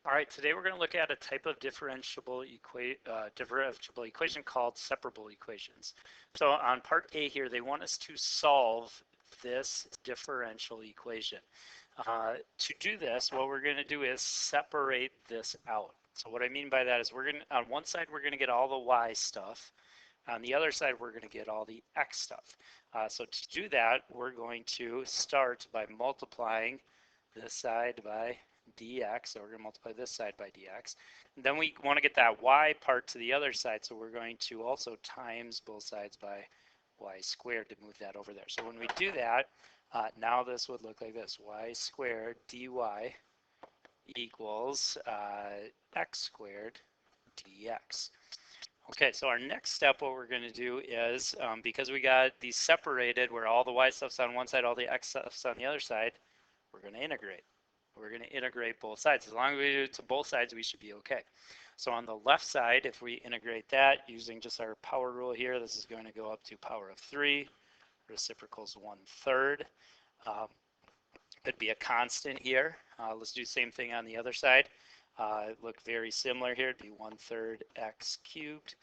All right, today we're going to look at a type of differentiable equation called separable equations. So on part A here, they want us to solve this differential equation. To do this, what we're going to do is separate this out. So what I mean by that is we're going to, on one side, we're going to get all the y stuff. On the other side, we're going to get all the x stuff. So to do that, we're going to start by multiplying this side by dx, so we're going to multiply this side by dx. And then we want to get that y part to the other side, so we're going to also times both sides by y squared to move that over there. So when we do that, now this would look like this, y squared dy equals x squared dx. Okay, so our next step, what we're going to do is, because we got these separated where all the y stuff's on one side, all the x stuff's on the other side, we're going to integrate. We're going to integrate both sides. As long as we do it to both sides, we should be okay. So on the left side, if we integrate that using just our power rule here, this is going to go up to power of 3. Reciprocal is 1/3. Could be a constant here. Let's do the same thing on the other side. Look very similar here. It'd be 1/3 x cubed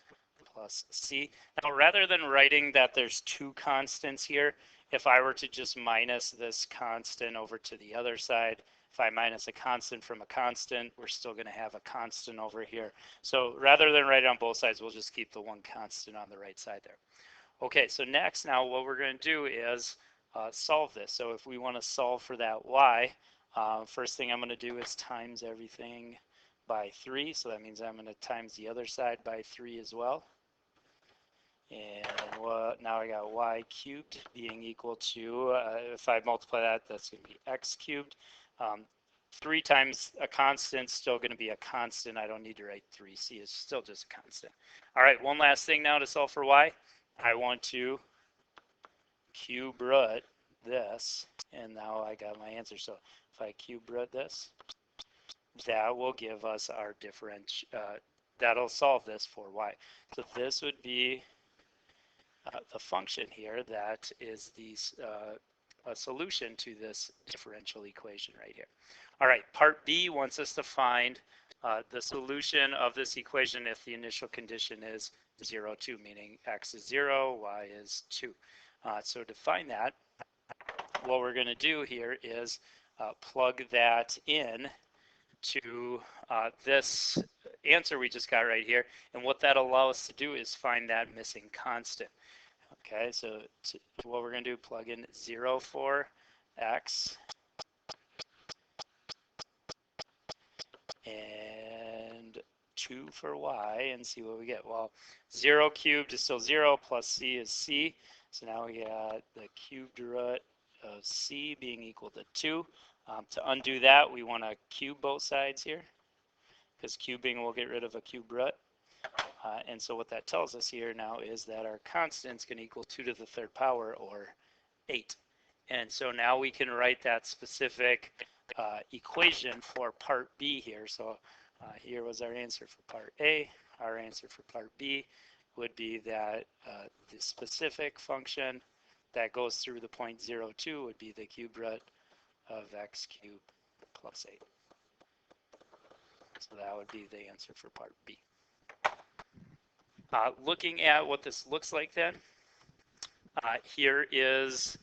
plus c. Now, rather than writing that there's two constants here, if I were to just minus this constant over to the other side, if I minus a constant from a constant, we're still going to have a constant over here. So rather than write it on both sides, we'll just keep the one constant on the right side there. Okay, so next now what we're going to do is solve this. So if we want to solve for that y, first thing I'm going to do is times everything by 3. So that means I'm going to times the other side by 3 as well. And now I got y cubed being equal to, if I multiply that, that's going to be x cubed. 3 times a constant, still going to be a constant. I don't need to write 3c, it's still just a constant. All right, one last thing now to solve for y. I want to cube root this, and now I got my answer. So if I cube root this, that will give us our that'll solve this for y. So this would be the function here that is a solution to this differential equation right here. All right, part B wants us to find the solution of this equation if the initial condition is 0, 2, meaning x is 0, y is 2. So to find that, what we're going to do here is plug that in to this answer we just got right here. And what that allows us to do is find that missing constant. Okay, so what we're going to do, plug in 0 for x and 2 for y and see what we get. Well, 0 cubed is still 0 plus c is c. So now we got the cubed root of c being equal to 2. To undo that, we want to cube both sides here because cubing will get rid of a cube root. And so what that tells us here now is that our constant's going to equal 2 to the 3rd power, or 8. And so now we can write that specific equation for part B here. So here was our answer for part A. Our answer for part B would be that the specific function that goes through the point 0, 2 would be the cube root of x cubed plus 8. So that would be the answer for part B. Looking at what this looks like then, here is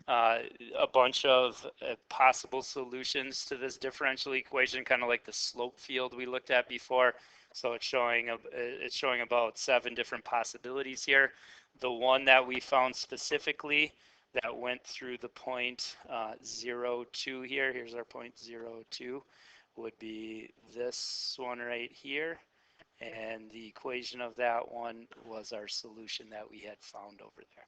a bunch of possible solutions to this differential equation, kind of like the slope field we looked at before. So it's showing about 7 different possibilities here. The one that we found specifically that went through the point 0, 2 here, here's our point 0, 2, would be this one right here. And the equation of that one was our solution that we had found over there.